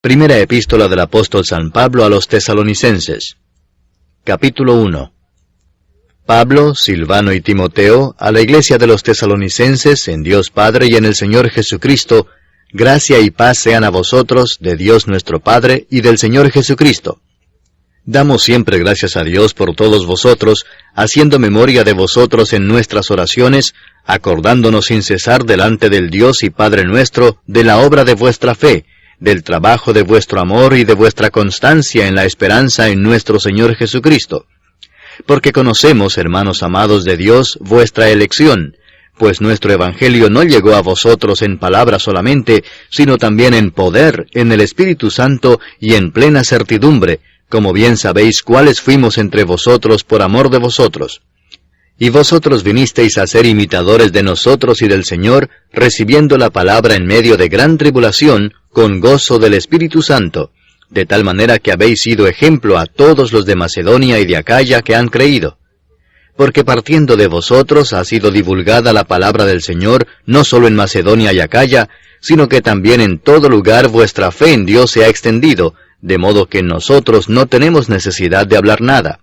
Primera epístola del apóstol San Pablo a los Tesalonicenses. Capítulo 1. Pablo, Silvano y Timoteo, a la iglesia de los Tesalonicenses, en Dios Padre y en el Señor Jesucristo, gracia y paz sean a vosotros, de Dios nuestro Padre y del Señor Jesucristo. Damos siempre gracias a Dios por todos vosotros, haciendo memoria de vosotros en nuestras oraciones, acordándonos sin cesar delante del Dios y Padre nuestro, de la obra de vuestra fe, del trabajo de vuestro amor y de vuestra constancia en la esperanza en nuestro Señor Jesucristo. Porque conocemos, hermanos amados de Dios, vuestra elección, pues nuestro Evangelio no llegó a vosotros en palabra solamente, sino también en poder, en el Espíritu Santo y en plena certidumbre, como bien sabéis cuáles fuimos entre vosotros por amor de vosotros. Y vosotros vinisteis a ser imitadores de nosotros y del Señor, recibiendo la palabra en medio de gran tribulación, con gozo del Espíritu Santo, de tal manera que habéis sido ejemplo a todos los de Macedonia y de Acaya que han creído. Porque partiendo de vosotros ha sido divulgada la palabra del Señor, no solo en Macedonia y Acaya, sino que también en todo lugar vuestra fe en Dios se ha extendido, de modo que nosotros no tenemos necesidad de hablar nada.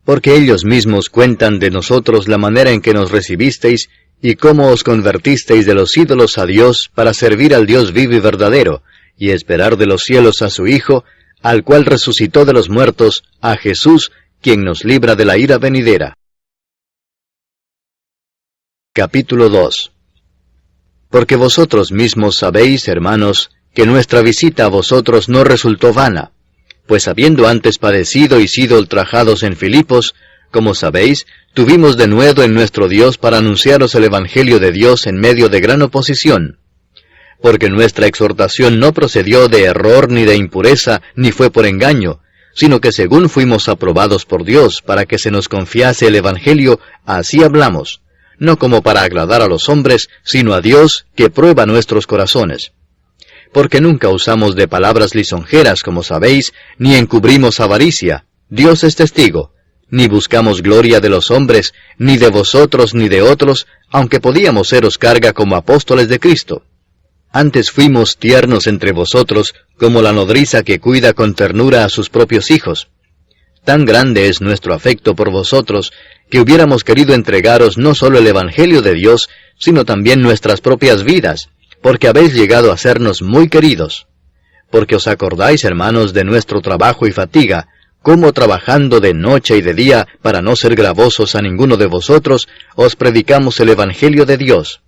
Porque ellos mismos cuentan de nosotros la manera en que nos recibisteis, y cómo os convertisteis de los ídolos a Dios para servir al Dios vivo y verdadero, y esperar de los cielos a su Hijo, al cual resucitó de los muertos, a Jesús, quien nos libra de la ira venidera. Capítulo 2. Porque vosotros mismos sabéis, hermanos, que nuestra visita a vosotros no resultó vana, pues habiendo antes padecido y sido ultrajados en Filipos, como sabéis, tuvimos denuedo en nuestro Dios para anunciaros el Evangelio de Dios en medio de gran oposición. Porque nuestra exhortación no procedió de error ni de impureza, ni fue por engaño, sino que según fuimos aprobados por Dios para que se nos confiase el Evangelio, así hablamos, no como para agradar a los hombres, sino a Dios, que prueba nuestros corazones. Porque nunca usamos de palabras lisonjeras, como sabéis, ni encubrimos avaricia, Dios es testigo, ni buscamos gloria de los hombres, ni de vosotros ni de otros, aunque podíamos seros carga como apóstoles de Cristo. Antes fuimos tiernos entre vosotros, como la nodriza que cuida con ternura a sus propios hijos. Tan grande es nuestro afecto por vosotros, que hubiéramos querido entregaros no solo el Evangelio de Dios, sino también nuestras propias vidas, porque habéis llegado a sernos muy queridos. Porque os acordáis, hermanos, de nuestro trabajo y fatiga, cómo trabajando de noche y de día, para no ser gravosos a ninguno de vosotros, os predicamos el Evangelio de Dios.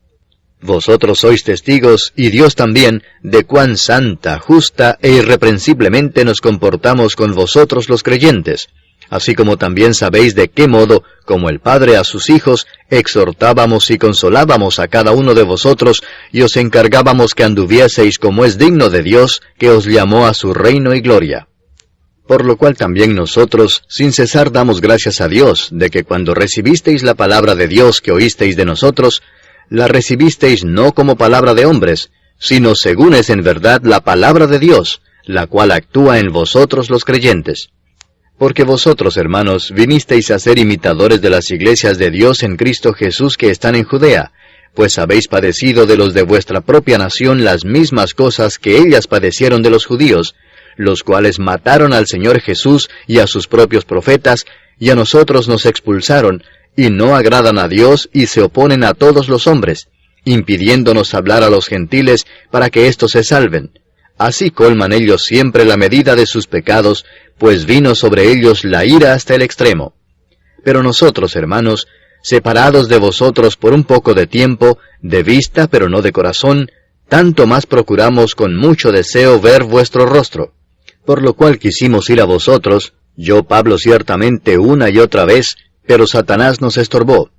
Vosotros sois testigos, y Dios también, de cuán santa, justa e irreprensiblemente nos comportamos con vosotros los creyentes, así como también sabéis de qué modo, como el Padre a sus hijos, exhortábamos y consolábamos a cada uno de vosotros, y os encargábamos que anduvieseis como es digno de Dios, que os llamó a su reino y gloria. Por lo cual también nosotros, sin cesar damos gracias a Dios, de que cuando recibisteis la palabra de Dios que oísteis de nosotros, la recibisteis no como palabra de hombres, sino según es en verdad la palabra de Dios, la cual actúa en vosotros los creyentes. Porque vosotros, hermanos, vinisteis a ser imitadores de las iglesias de Dios en Cristo Jesús que están en Judea, pues habéis padecido de los de vuestra propia nación las mismas cosas que ellas padecieron de los judíos, los cuales mataron al Señor Jesús y a sus propios profetas, y a nosotros nos expulsaron, y no agradan a Dios y se oponen a todos los hombres, impidiéndonos hablar a los gentiles para que éstos se salven. Así colman ellos siempre la medida de sus pecados, pues vino sobre ellos la ira hasta el extremo. Pero nosotros, hermanos, separados de vosotros por un poco de tiempo, de vista pero no de corazón, tanto más procuramos con mucho deseo ver vuestro rostro. Por lo cual quisimos ir a vosotros, yo Pablo ciertamente una y otra vez, pero Satanás nos estorbó.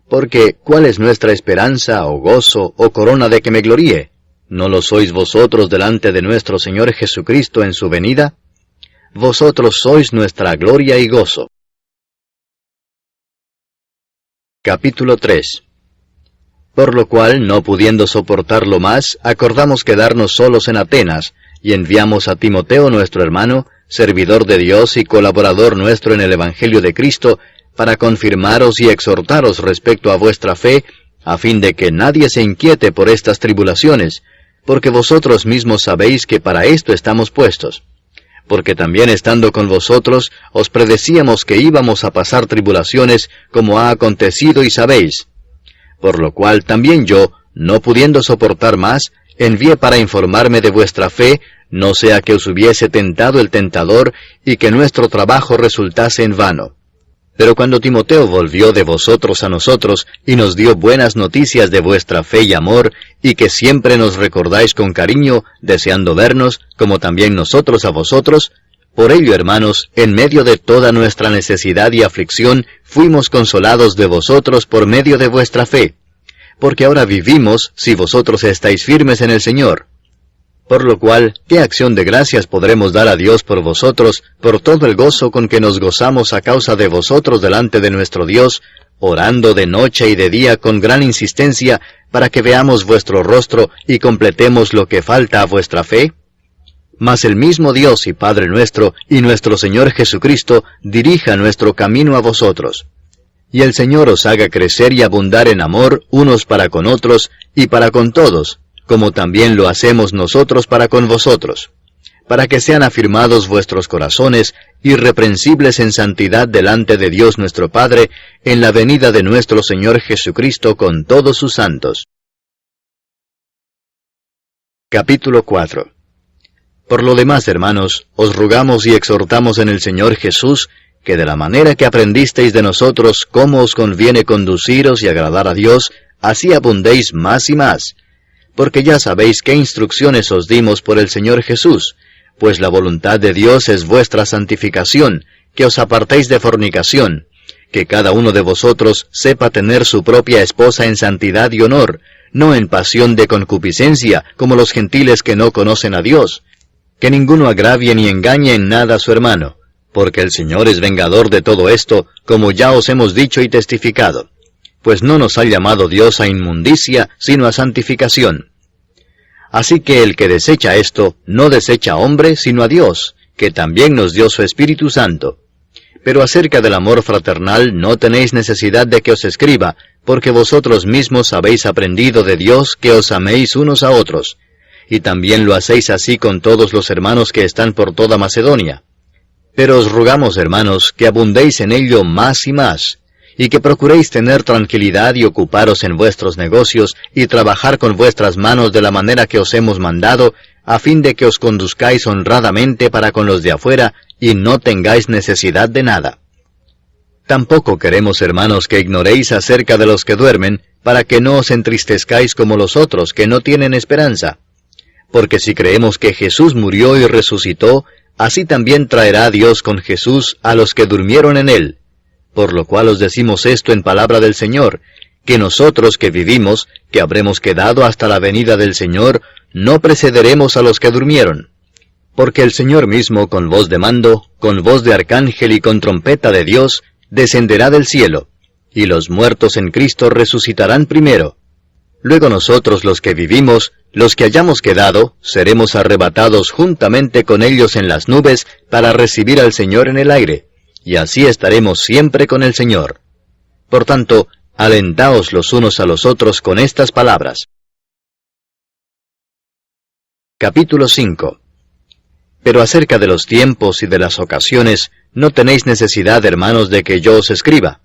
Porque, ¿cuál es nuestra esperanza, o gozo, o corona de que me gloríe? ¿No lo sois vosotros delante de nuestro Señor Jesucristo en su venida? Vosotros sois nuestra gloria y gozo. Capítulo 3. Por lo cual, no pudiendo soportarlo más, acordamos quedarnos solos en Atenas, y enviamos a Timoteo nuestro hermano, servidor de Dios y colaborador nuestro en el Evangelio de Cristo, para confirmaros y exhortaros respecto a vuestra fe, a fin de que nadie se inquiete por estas tribulaciones, porque vosotros mismos sabéis que para esto estamos puestos. Porque también estando con vosotros, os predecíamos que íbamos a pasar tribulaciones, como ha acontecido y sabéis. Por lo cual también yo, no pudiendo soportar más, envié para informarme de vuestra fe, no sea que os hubiese tentado el tentador, y que nuestro trabajo resultase en vano. Pero cuando Timoteo volvió de vosotros a nosotros, y nos dio buenas noticias de vuestra fe y amor, y que siempre nos recordáis con cariño, deseando vernos, como también nosotros a vosotros, por ello, hermanos, en medio de toda nuestra necesidad y aflicción, fuimos consolados de vosotros por medio de vuestra fe. Porque ahora vivimos, si vosotros estáis firmes en el Señor. Por lo cual, ¿qué acción de gracias podremos dar a Dios por vosotros, por todo el gozo con que nos gozamos a causa de vosotros delante de nuestro Dios, orando de noche y de día con gran insistencia, para que veamos vuestro rostro y completemos lo que falta a vuestra fe? Mas el mismo Dios y Padre nuestro, y nuestro Señor Jesucristo, dirija nuestro camino a vosotros. Y el Señor os haga crecer y abundar en amor unos para con otros, y para con todos, como también lo hacemos nosotros para con vosotros, para que sean afirmados vuestros corazones, irreprensibles en santidad delante de Dios nuestro Padre, en la venida de nuestro Señor Jesucristo con todos sus santos. Capítulo 4. Por lo demás, hermanos, os rogamos y exhortamos en el Señor Jesús, que de la manera que aprendisteis de nosotros cómo os conviene conduciros y agradar a Dios, así abundéis más y más. Porque ya sabéis qué instrucciones os dimos por el Señor Jesús, pues la voluntad de Dios es vuestra santificación, que os apartéis de fornicación, que cada uno de vosotros sepa tener su propia esposa en santidad y honor, no en pasión de concupiscencia, como los gentiles que no conocen a Dios, que ninguno agravie ni engañe en nada a su hermano, porque el Señor es vengador de todo esto, como ya os hemos dicho y testificado. Pues no nos ha llamado Dios a inmundicia, sino a santificación. Así que el que desecha esto, no desecha a hombre, sino a Dios, que también nos dio su Espíritu Santo. Pero acerca del amor fraternal no tenéis necesidad de que os escriba, porque vosotros mismos habéis aprendido de Dios que os améis unos a otros, y también lo hacéis así con todos los hermanos que están por toda Macedonia. Pero os rogamos, hermanos, que abundéis en ello más y más, y que procuréis tener tranquilidad y ocuparos en vuestros negocios, y trabajar con vuestras manos de la manera que os hemos mandado, a fin de que os conduzcáis honradamente para con los de afuera, y no tengáis necesidad de nada. Tampoco queremos, hermanos, que ignoréis acerca de los que duermen, para que no os entristezcáis como los otros, que no tienen esperanza. Porque si creemos que Jesús murió y resucitó, así también traerá Dios con Jesús a los que durmieron en él. Por lo cual os decimos esto en palabra del Señor, que nosotros que vivimos, que habremos quedado hasta la venida del Señor, no precederemos a los que durmieron. Porque el Señor mismo, con voz de mando, con voz de arcángel y con trompeta de Dios, descenderá del cielo, y los muertos en Cristo resucitarán primero. Luego nosotros los que vivimos, los que hayamos quedado, seremos arrebatados juntamente con ellos en las nubes, para recibir al Señor en el aire. Y así estaremos siempre con el Señor. Por tanto, alentaos los unos a los otros con estas palabras. Capítulo 5. Pero acerca de los tiempos y de las ocasiones, no tenéis necesidad, hermanos, de que yo os escriba.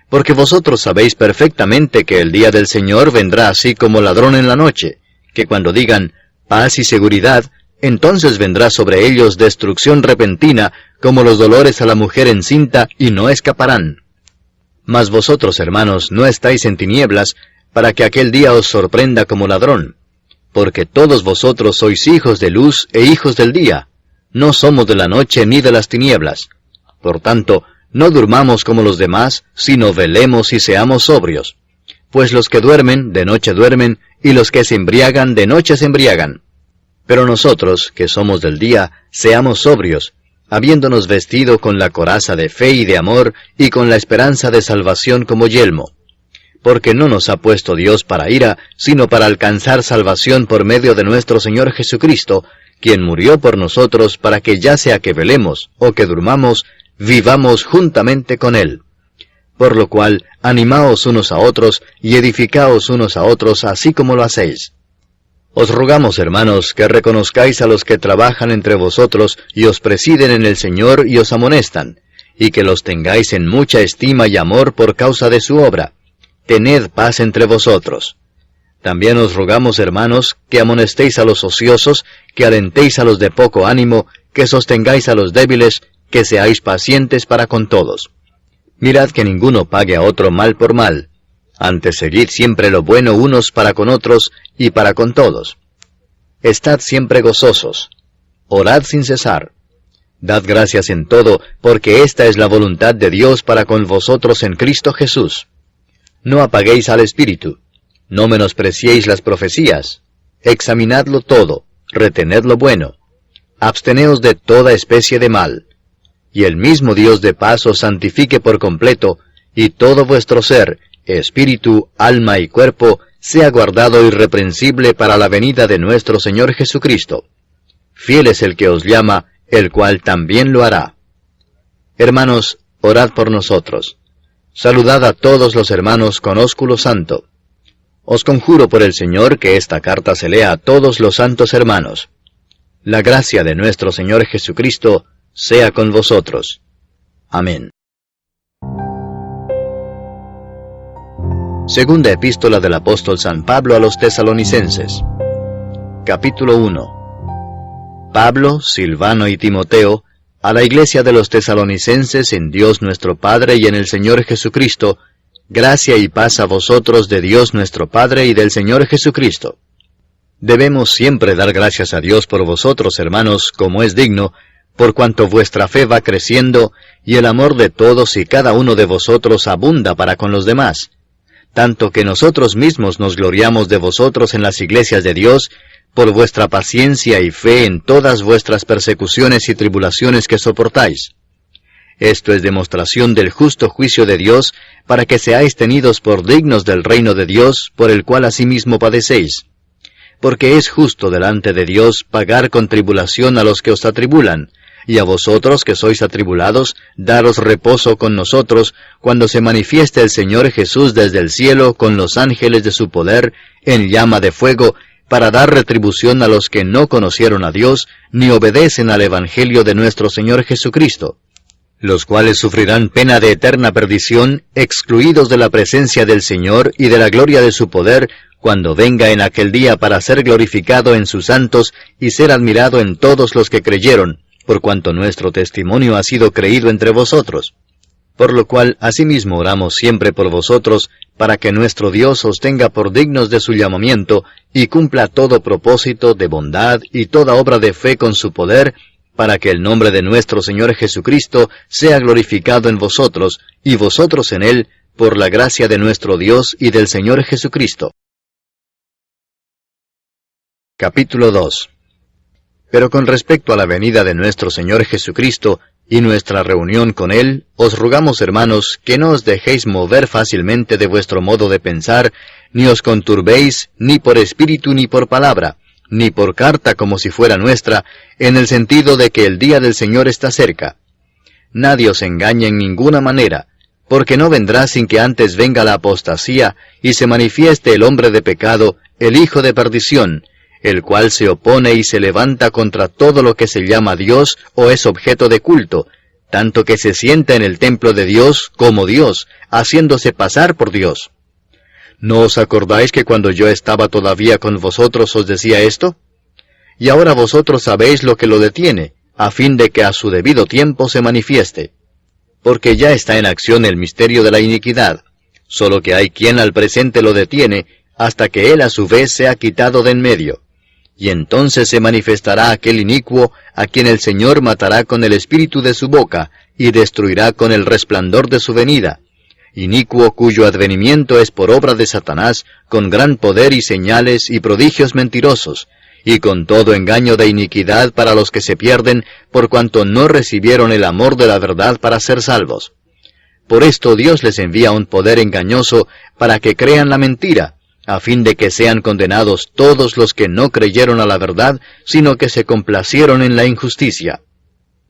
Porque vosotros sabéis perfectamente que el día del Señor vendrá así como ladrón en la noche, que cuando digan paz y seguridad, entonces vendrá sobre ellos destrucción repentina, como los dolores a la mujer encinta, y no escaparán. Mas vosotros, hermanos, no estáis en tinieblas, para que aquel día os sorprenda como ladrón. Porque todos vosotros sois hijos de luz e hijos del día. No somos de la noche ni de las tinieblas. Por tanto, no durmamos como los demás, sino velemos y seamos sobrios. Pues los que duermen, de noche duermen, y los que se embriagan, de noche se embriagan. Pero nosotros, que somos del día, seamos sobrios, habiéndonos vestido con la coraza de fe y de amor, y con la esperanza de salvación como yelmo. Porque no nos ha puesto Dios para ira, sino para alcanzar salvación por medio de nuestro Señor Jesucristo, quien murió por nosotros para que ya sea que velemos o que durmamos, vivamos juntamente con Él. Por lo cual, animaos unos a otros, y edificaos unos a otros, así como lo hacéis. Os rogamos, hermanos, que reconozcáis a los que trabajan entre vosotros y os presiden en el Señor y os amonestan, y que los tengáis en mucha estima y amor por causa de su obra. Tened paz entre vosotros. También os rogamos, hermanos, que amonestéis a los ociosos, que alentéis a los de poco ánimo, que sostengáis a los débiles, que seáis pacientes para con todos. Mirad que ninguno pague a otro mal por mal. Antes seguid siempre lo bueno unos para con otros y para con todos. Estad siempre gozosos. Orad sin cesar. Dad gracias en todo, porque esta es la voluntad de Dios para con vosotros en Cristo Jesús. No apaguéis al Espíritu. No menospreciéis las profecías. Examinadlo todo, retened lo bueno. Absteneos de toda especie de mal. Y el mismo Dios de paz os santifique por completo, y todo vuestro ser, espíritu, alma y cuerpo, sea guardado irreprensible para la venida de nuestro Señor Jesucristo. Fiel es el que os llama, el cual también lo hará. Hermanos, orad por nosotros. Saludad a todos los hermanos con ósculo santo. Os conjuro por el Señor que esta carta se lea a todos los santos hermanos. La gracia de nuestro Señor Jesucristo sea con vosotros. Amén. Segunda epístola del apóstol San Pablo a los tesalonicenses. Capítulo 1. Pablo, Silvano y Timoteo, a la iglesia de los tesalonicenses en Dios nuestro Padre y en el Señor Jesucristo, gracia y paz a vosotros de Dios nuestro Padre y del Señor Jesucristo. Debemos siempre dar gracias a Dios por vosotros, hermanos, como es digno, por cuanto vuestra fe va creciendo, y el amor de todos y cada uno de vosotros abunda para con los demás, tanto que nosotros mismos nos gloriamos de vosotros en las iglesias de Dios, por vuestra paciencia y fe en todas vuestras persecuciones y tribulaciones que soportáis. Esto es demostración del justo juicio de Dios, para que seáis tenidos por dignos del reino de Dios, por el cual asimismo padecéis. Porque es justo delante de Dios pagar con tribulación a los que os atribulan, y a vosotros que sois atribulados, daros reposo con nosotros, cuando se manifieste el Señor Jesús desde el cielo con los ángeles de su poder, en llama de fuego, para dar retribución a los que no conocieron a Dios, ni obedecen al Evangelio de nuestro Señor Jesucristo, los cuales sufrirán pena de eterna perdición, excluidos de la presencia del Señor y de la gloria de su poder, cuando venga en aquel día para ser glorificado en sus santos y ser admirado en todos los que creyeron, por cuanto nuestro testimonio ha sido creído entre vosotros. Por lo cual asimismo oramos siempre por vosotros, para que nuestro Dios os tenga por dignos de su llamamiento, y cumpla todo propósito de bondad y toda obra de fe con su poder, para que el nombre de nuestro Señor Jesucristo sea glorificado en vosotros, y vosotros en Él, por la gracia de nuestro Dios y del Señor Jesucristo. Capítulo 2. Pero con respecto a la venida de nuestro Señor Jesucristo y nuestra reunión con Él, os rogamos, hermanos, que no os dejéis mover fácilmente de vuestro modo de pensar, ni os conturbéis, ni por espíritu ni por palabra, ni por carta como si fuera nuestra, en el sentido de que el día del Señor está cerca. Nadie os engañe en ninguna manera, porque no vendrá sin que antes venga la apostasía, y se manifieste el hombre de pecado, el hijo de perdición, el cual se opone y se levanta contra todo lo que se llama Dios o es objeto de culto, tanto que se sienta en el templo de Dios como Dios, haciéndose pasar por Dios. ¿No os acordáis que cuando yo estaba todavía con vosotros os decía esto? Y ahora vosotros sabéis lo que lo detiene, a fin de que a su debido tiempo se manifieste. Porque ya está en acción el misterio de la iniquidad, solo que hay quien al presente lo detiene, hasta que él a su vez sea quitado de en medio. Y entonces se manifestará aquel inicuo, a quien el Señor matará con el espíritu de su boca, y destruirá con el resplandor de su venida. Inicuo cuyo advenimiento es por obra de Satanás, con gran poder y señales y prodigios mentirosos, y con todo engaño de iniquidad para los que se pierden, por cuanto no recibieron el amor de la verdad para ser salvos. Por esto Dios les envía un poder engañoso, para que crean la mentira, a fin de que sean condenados todos los que no creyeron a la verdad, sino que se complacieron en la injusticia.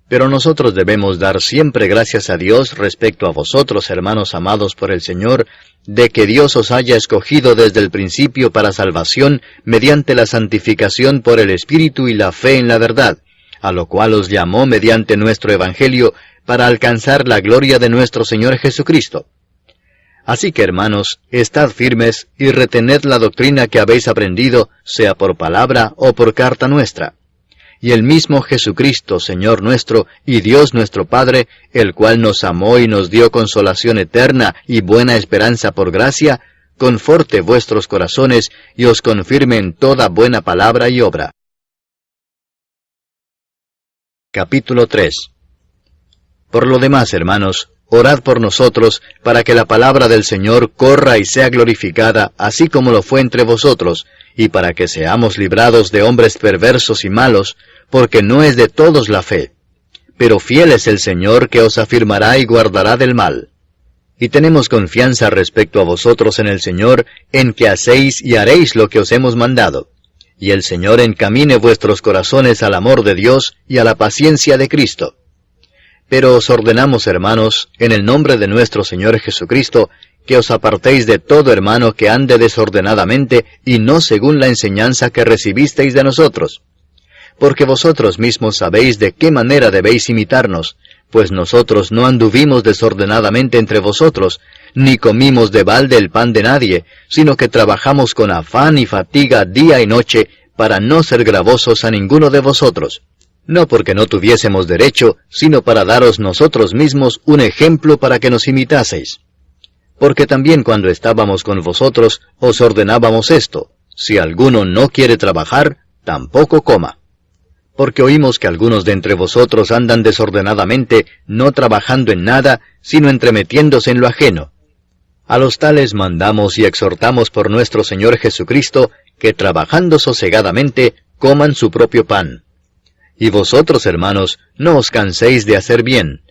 Pero nosotros debemos dar siempre gracias a Dios respecto a vosotros, hermanos amados por el Señor, de que Dios os haya escogido desde el principio para salvación mediante la santificación por el Espíritu y la fe en la verdad, a lo cual os llamó mediante nuestro Evangelio para alcanzar la gloria de nuestro Señor Jesucristo. Así que, hermanos, estad firmes y retened la doctrina que habéis aprendido, sea por palabra o por carta nuestra. Y el mismo Jesucristo, Señor nuestro, y Dios nuestro Padre, el cual nos amó y nos dio consolación eterna y buena esperanza por gracia, conforte vuestros corazones y os confirme en toda buena palabra y obra. Capítulo 3. Por lo demás, hermanos, orad por nosotros, para que la palabra del Señor corra y sea glorificada, así como lo fue entre vosotros, y para que seamos librados de hombres perversos y malos, porque no es de todos la fe. Pero fiel es el Señor que os afirmará y guardará del mal. Y tenemos confianza respecto a vosotros en el Señor, en que hacéis y haréis lo que os hemos mandado. Y el Señor encamine vuestros corazones al amor de Dios y a la paciencia de Cristo. Pero os ordenamos, hermanos, en el nombre de nuestro Señor Jesucristo, que os apartéis de todo hermano que ande desordenadamente y no según la enseñanza que recibisteis de nosotros. Porque vosotros mismos sabéis de qué manera debéis imitarnos, pues nosotros no anduvimos desordenadamente entre vosotros, ni comimos de balde el pan de nadie, sino que trabajamos con afán y fatiga día y noche, para no ser gravosos a ninguno de vosotros. No porque no tuviésemos derecho, sino para daros nosotros mismos un ejemplo para que nos imitaseis. Porque también cuando estábamos con vosotros, os ordenábamos esto: si alguno no quiere trabajar, tampoco coma. Porque oímos que algunos de entre vosotros andan desordenadamente, no trabajando en nada, sino entremetiéndose en lo ajeno. A los tales mandamos y exhortamos por nuestro Señor Jesucristo, que trabajando sosegadamente, coman su propio pan. Y vosotros, hermanos, no os canséis de hacer bien.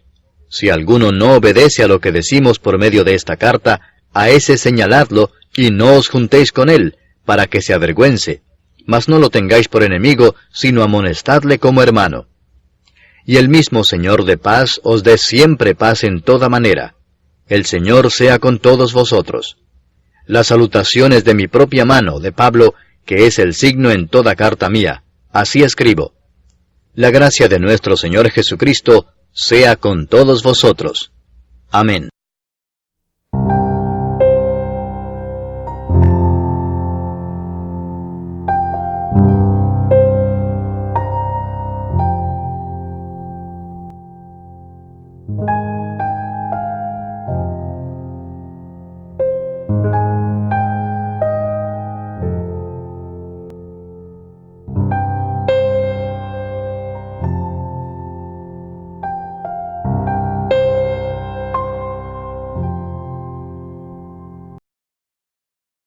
Si alguno no obedece a lo que decimos por medio de esta carta, a ese señaladlo, y no os juntéis con él, para que se avergüence. Mas no lo tengáis por enemigo, sino amonestadle como hermano. Y el mismo Señor de paz os dé siempre paz en toda manera. El Señor sea con todos vosotros. Las salutaciones de mi propia mano, de Pablo, que es el signo en toda carta mía. Así escribo. La gracia de nuestro Señor Jesucristo sea con todos vosotros. Amén.